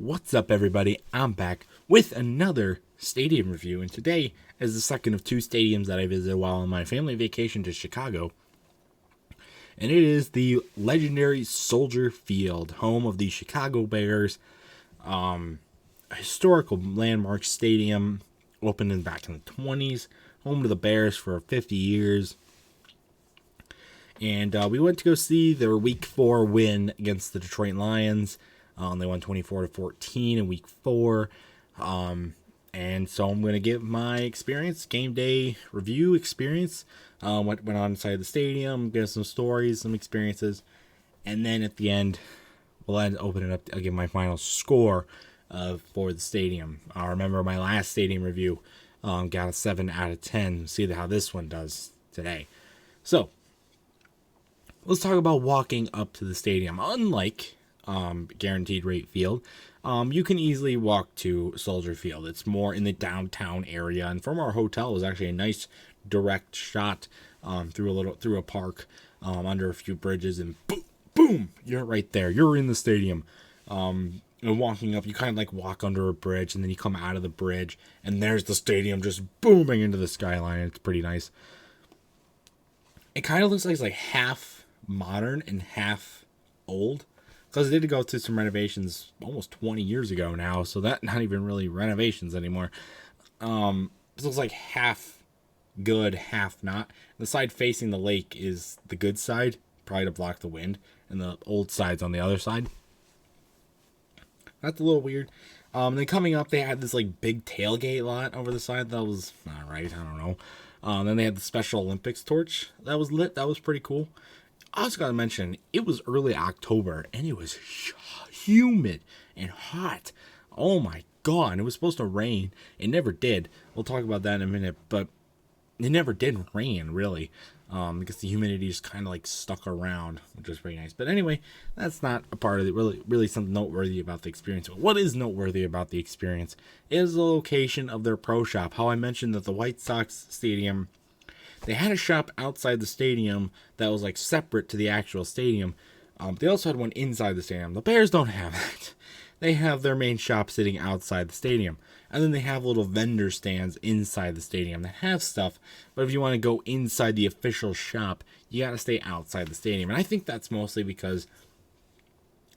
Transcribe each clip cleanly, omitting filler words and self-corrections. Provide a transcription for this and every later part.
What's up, everybody? I'm back with another stadium review, and today is the second of two stadiums that I visited while on my family vacation to Chicago. And it is the legendary Soldier Field, home of the Chicago Bears, a historical landmark stadium, opened back in the 20s, home to the Bears for 50 years. And we went to go see their Week 4 win against the Detroit Lions. They won 24-14 in Week 4. And so I'm going to give my experience, game day review experience. Went on inside the stadium, give some stories, some experiences. And then at the end, we'll open it up. I'll give my final score for the stadium. I remember my last stadium review got a 7 out of 10. See how this one does today. So, let's talk about walking up to the stadium. Unlike Guaranteed Rate Field, you can easily walk to Soldier Field. It's more in the downtown area, and from our hotel it was actually a nice direct shot through a park, under a few bridges, and boom, you're right there. You're in the stadium. And walking up, you kind of like walk under a bridge, and then you come out of the bridge, and there's the stadium just booming into the skyline. It's pretty nice. It kind of looks like it's like half modern and half old, because they did go through some renovations almost 20 years ago now, so that not even really renovations anymore. It looks like half good, half not. The side facing the lake is the good side, probably to block the wind, and the old side's on the other side. That's a little weird. Then coming up, they had this like big tailgate lot over the side that was not right. I don't know. Then they had the Special Olympics torch that was lit. That was pretty cool. I also got to mention, it was early October, and it was humid and hot. Oh my god, it was supposed to rain. It never did. We'll talk about that in a minute, but it never did rain, really. Because the humidity just kind of like stuck around, which was pretty nice. But anyway, that's not a part of it. Really something noteworthy about the experience. But what is noteworthy about the experience is the location of their pro shop. How I mentioned that the White Sox stadium, they had a shop outside the stadium that was like separate to the actual stadium. They also had one inside the stadium. The Bears don't have that. They have their main shop sitting outside the stadium. And then they have little vendor stands inside the stadium that have stuff. But if you want to go inside the official shop, you got to stay outside the stadium. And I think that's mostly because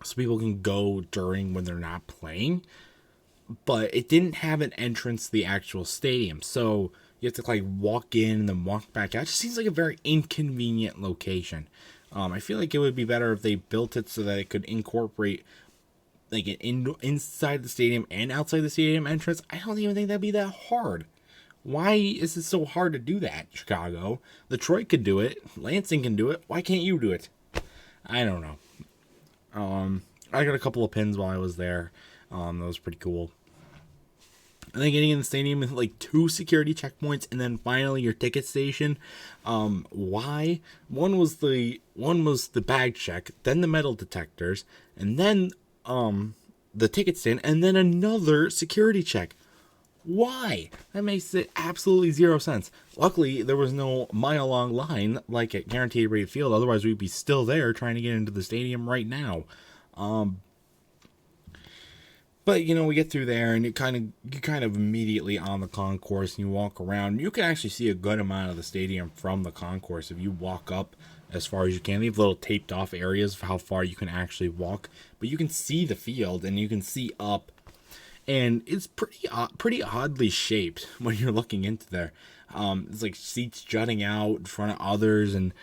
so people can go during when they're not playing. But it didn't have an entrance to the actual stadium. So you have to like walk in and then walk back out. It just seems like a very inconvenient location. I feel like it would be better if they built it so that it could incorporate like an inside the stadium and outside the stadium entrance. I don't even think that'd be that hard. Why is it so hard to do that, Chicago? Detroit could do it. Lansing can do it. Why can't you do it? I don't know. I got a couple of pins while I was there. That was pretty cool. And then getting in the stadium with like 2 security checkpoints, and then finally your ticket station. Why? One was the bag check, then the metal detectors, and then the ticket stand, and then another security check. Why? That makes it absolutely zero sense. Luckily, there was no mile-long line like at Guaranteed Rate Field. Otherwise, we'd be still there trying to get into the stadium right now. But, you know, we get through there, and you kind of immediately on the concourse, and you walk around. You can actually see a good amount of the stadium from the concourse if you walk up as far as you can. They have little taped off areas for how far you can actually walk. But you can see the field, and you can see up. And it's pretty oddly shaped when you're looking into there. It's like seats jutting out in front of others and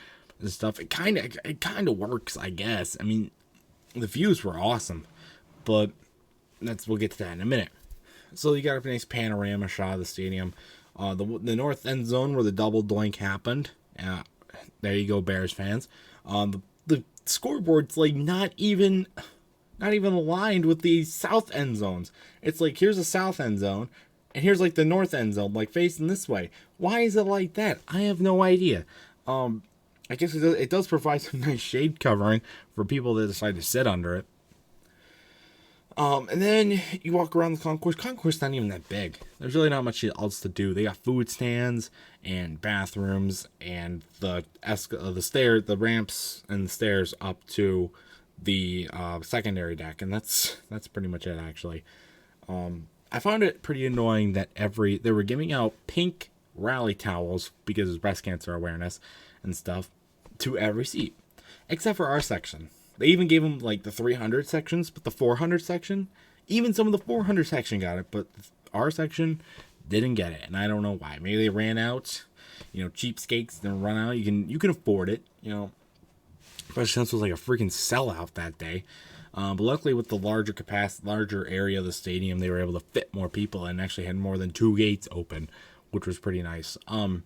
stuff. It kind of works, I guess. I mean, the views were awesome, but we'll get to that in a minute. So you got a nice panorama shot of the stadium. The north end zone where the double doink happened. There you go, Bears fans. The scoreboard's like not even aligned with the south end zones. It's like here's the south end zone, and here's like the north end zone, like facing this way. Why is it like that? I have no idea. I guess it does provide some nice shade covering for people that decide to sit under it. And then you walk around the concourse. Concourse not even that big. There's really not much else to do. They got food stands and bathrooms and the ramps and the stairs up to the secondary deck, and that's pretty much it actually. I found it pretty annoying that they were giving out pink rally towels because of breast cancer awareness and stuff to every seat, except for our section. They even gave them like the 300 sections, but the 400 section, even some of the 400 section got it, but our section didn't get it, and I don't know why. Maybe they ran out. Cheapskates didn't run out. You can afford it. Especially since it was like a freaking sellout that day. But luckily, with the larger area of the stadium, they were able to fit more people and actually had more than 2 gates open, which was pretty nice. Then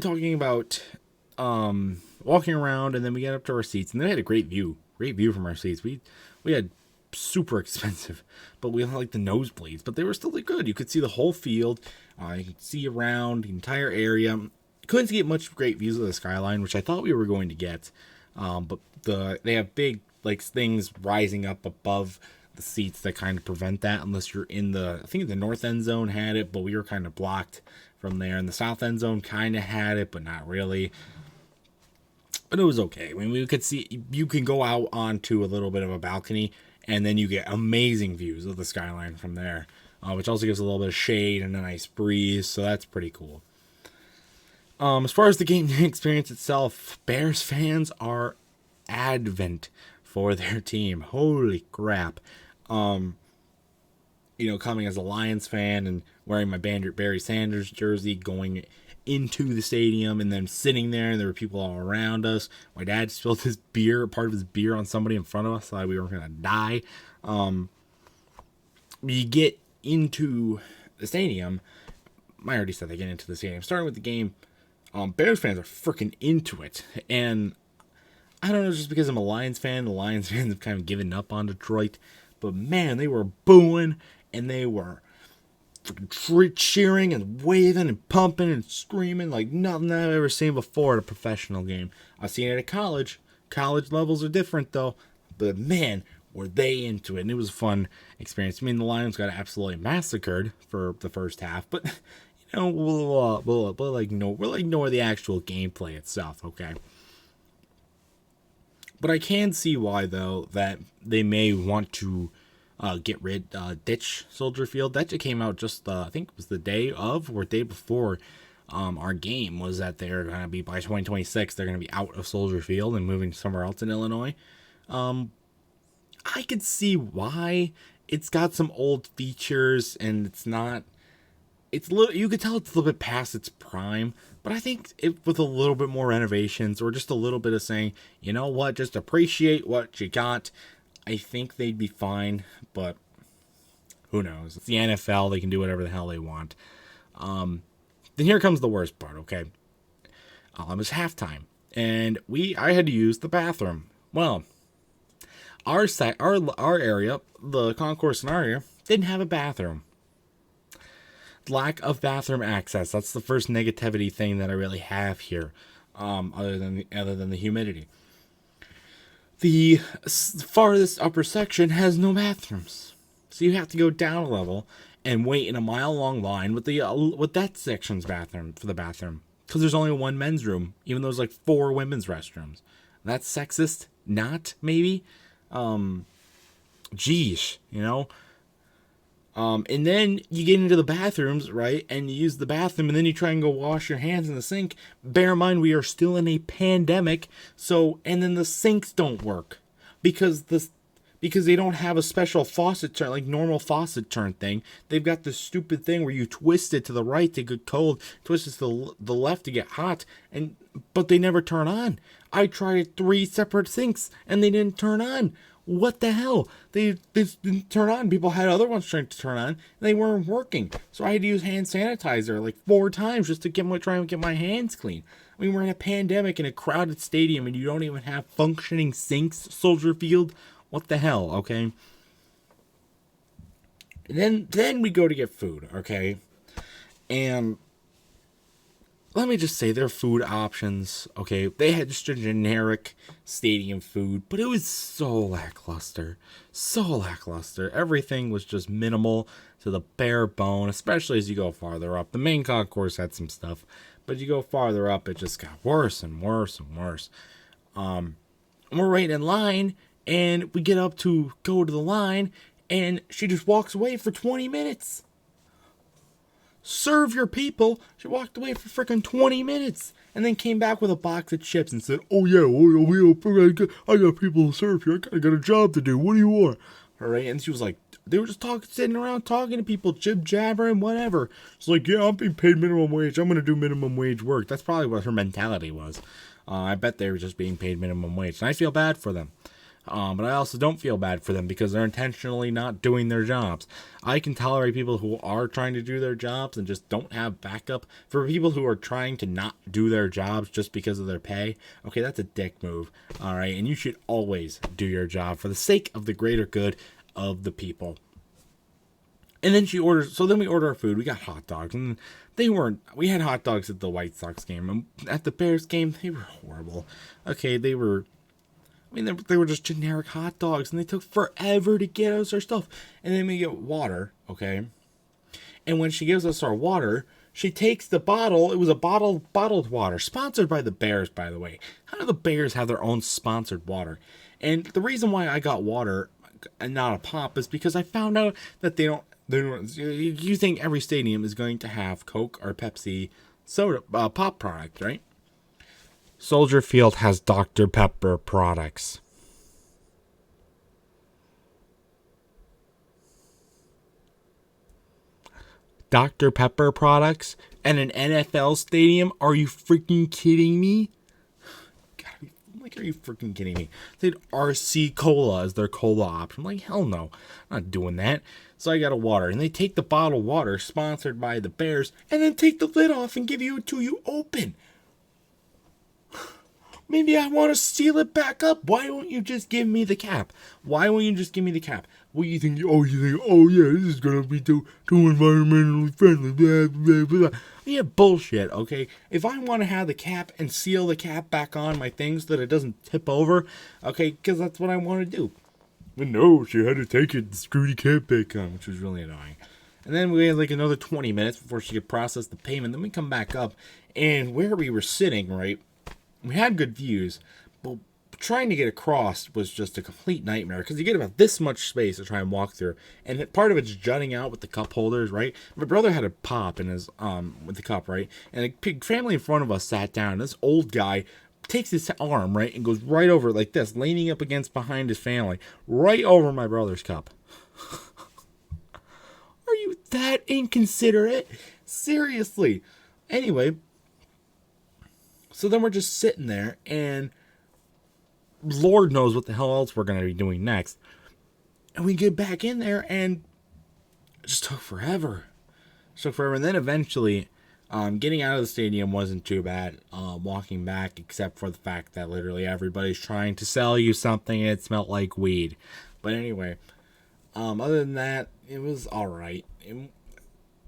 talking about walking around, and then we got up to our seats, and they had a great view from our seats. We had super expensive, but we had like the nosebleeds, but they were still good. You could see the whole field. You could see around the entire area. Couldn't get much great views of the skyline, which I thought we were going to get. But they have big like things rising up above the seats that kind of prevent that, unless you're I think the north end zone had it, but we were kind of blocked from there. And the south end zone kind of had it, but not really. But it was okay. I mean, we could see, you can go out onto a little bit of a balcony, and then you get amazing views of the skyline from there, which also gives a little bit of shade and a nice breeze, so that's pretty cool. As far as the game experience itself, Bears fans are advent for their team. Holy crap. Coming as a Lions fan and wearing my Barry Sanders jersey, going into the stadium and then sitting there, and there were people all around us. My dad spilled part of his beer on somebody in front of us, thought we were going to die. You get into the stadium. I already said they get into the stadium. Starting with the game, Bears fans are freaking into it. And I don't know, just because I'm a Lions fan, the Lions fans have kind of given up on Detroit. But man, they were booing, and they were freaking cheering and waving and pumping and screaming like nothing I've ever seen before at a professional game. I've seen it at college. College levels are different though. But man, were they into it. And it was a fun experience. I mean, the Lions got absolutely massacred for the first half. But, we'll ignore the actual gameplay itself, okay? But I can see why, though, that they may want to ditch Soldier Field. That just came out just, I think it was the day of or day before our game, was that they're going to be, by 2026, they're going to be out of Soldier Field and moving somewhere else in Illinois. I could see why. It's got some old features, and you could tell it's a little bit past its prime, but I think with a little bit more renovations, or just a little bit of saying, you know what, just appreciate what you got, I think they'd be fine. But who knows? It's the NFL. They can do whatever the hell they want. Then here comes the worst part, okay? It was halftime, and I had to use the bathroom. Well, our area, the concourse in our area, didn't have a bathroom. Lack of bathroom access. That's the first negativity thing that I really have here, other than the humidity. The farthest upper section has no bathrooms, so you have to go down a level and wait in a mile-long line with that section's bathroom for the bathroom, because there's only one men's room, even though there's like 4 women's restrooms. That's sexist? Not maybe. Geesh, and then you get into the bathrooms, right? And you use the bathroom, and then you try and go wash your hands in the sink. Bear in mind, we are still in a pandemic. And then the sinks don't work because they don't have a special faucet turn, like normal faucet turn thing. They've got this stupid thing where you twist it to the right to get cold, twist it to the left to get hot, but they never turn on. I tried 3 separate sinks, and they didn't turn on. What the hell? They didn't turn on. People had other ones trying to turn on, and they weren't working. So I had to use hand sanitizer like 4 times just to try and get my hands clean. I mean, we're in a pandemic in a crowded stadium, and you don't even have functioning sinks, Soldier Field. What the hell, okay? And then we go to get food, okay? And let me just say, their food options, okay, they had just a generic stadium food, but it was so lackluster. So lackluster. Everything was just minimal to the bare bone, especially as you go farther up. The main concourse had some stuff, but you go farther up, it just got worse and worse and worse. And we're waiting in line, and we get up to go to the line, and she just walks away for 20 minutes. Serve your people. She walked away for freaking 20 minutes and then came back with a box of chips and said, "Oh yeah, I got people to serve here. I got a job to do. What do you want?" All right, and she was like, they were just sitting around talking to people, jib jabbering, whatever. She's like, "Yeah, I'm being paid minimum wage. I'm gonna do minimum wage work." That's probably what her mentality was. I bet they were just being paid minimum wage, and I feel bad for them. But I also don't feel bad for them because they're intentionally not doing their jobs. I can tolerate people who are trying to do their jobs and just don't have backup. For people who are trying to not do their jobs just because of their pay, okay, that's a dick move. All right, and you should always do your job for the sake of the greater good of the people. And then then we order our food. We got hot dogs, and we had hot dogs at the White Sox game. And at the Bears game, they were horrible. Okay, they were just generic hot dogs, and they took forever to get us our stuff. And then we get water, okay? And when she gives us our water, she takes the bottle. It was a bottled water, sponsored by the Bears, by the way. How do the Bears have their own sponsored water? And the reason why I got water and not a pop is because I found out that they don't. You think every stadium is going to have Coke or Pepsi soda pop product, right? Soldier Field has Dr. Pepper products. Dr. Pepper products and an NFL stadium? Are you freaking kidding me? Are you freaking kidding me? They had RC Cola as their cola option. I'm like, hell no. I'm not doing that. So I got a water. And they take the bottled water sponsored by the Bears and then take the lid off and give it to you open. Maybe I want to seal it back up. Why don't you just give me the cap? Why won't you just give me the cap? What do you think? Oh yeah, this is going to be too environmentally friendly. Blah, blah, blah. Yeah, bullshit, okay? If I want to have the cap and seal the cap back on my things so that it doesn't tip over, okay, because that's what I want to do. But no, she had to take it and screw the cap back on, which was really annoying. And then we had like another 20 minutes before she could process the payment. Then we come back up, and where we were sitting, right, we had good views, but trying to get across was just a complete nightmare because you get about this much space to try and walk through, and part of it's jutting out with the cup holders, right? My brother had a pop in his with the cup, right? And a family in front of us sat down. This old guy takes his arm, right, and goes right over like this, leaning up against behind his family, right over my brother's cup. Are you that inconsiderate? Seriously. Anyway, so then we're just sitting there, and Lord knows what the hell else we're going to be doing next. And we get back in there, and it just took forever. And then eventually, getting out of the stadium wasn't too bad. Walking back, except for the fact that literally everybody's trying to sell you something, and it smelled like weed. But anyway, other than that, it was all right.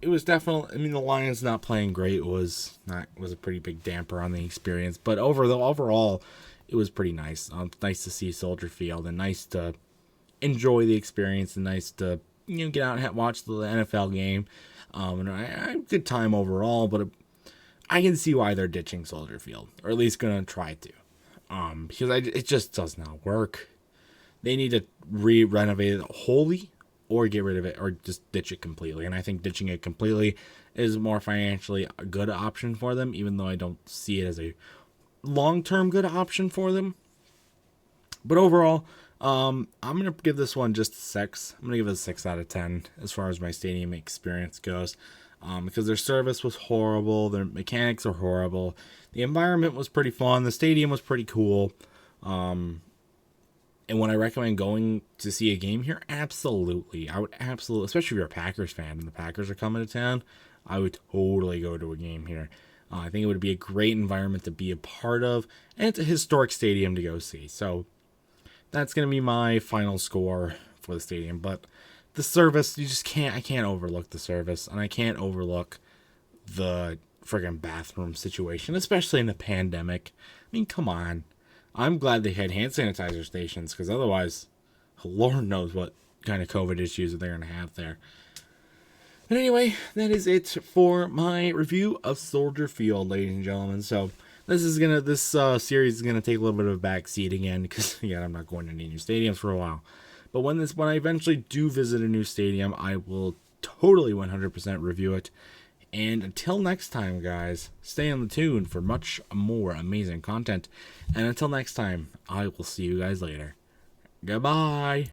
It was definitely, I mean, the Lions not playing great was a pretty big damper on the experience. But overall, it was pretty nice. Nice to see Soldier Field, and nice to enjoy the experience, and nice to get out and watch the NFL game. And I had a good time overall, but I can see why they're ditching Soldier Field, or at least gonna try to, because it just does not work. They need to renovate it wholly, or get rid of it, or just ditch it completely. And I think ditching it completely is more financially a good option for them, even though I don't see it as a long-term good option for them. But overall, I'm going to give this one just a 6. I'm going to give it a 6 out of 10 as far as my stadium experience goes. Because their service was horrible, their mechanics are horrible, the environment was pretty fun, the stadium was pretty cool. And would I recommend going to see a game here? Absolutely. I would absolutely, especially if you're a Packers fan and the Packers are coming to town, I would totally go to a game here. I think it would be a great environment to be a part of, and it's a historic stadium to go see. So that's going to be my final score for the stadium. But the service, I can't overlook the service, and I can't overlook the friggin' bathroom situation, especially in the pandemic. I mean, come on. I'm glad they had hand sanitizer stations, because otherwise, Lord knows what kind of COVID issues they're going to have there. But anyway, that is it for my review of Soldier Field, ladies and gentlemen. So this series is gonna take a little bit of a back seat again because yeah, I'm not going to any new stadiums for a while. But when I eventually do visit a new stadium, I will totally 100% review it. And until next time, guys, stay on the tune for much more amazing content. And until next time, I will see you guys later. Goodbye.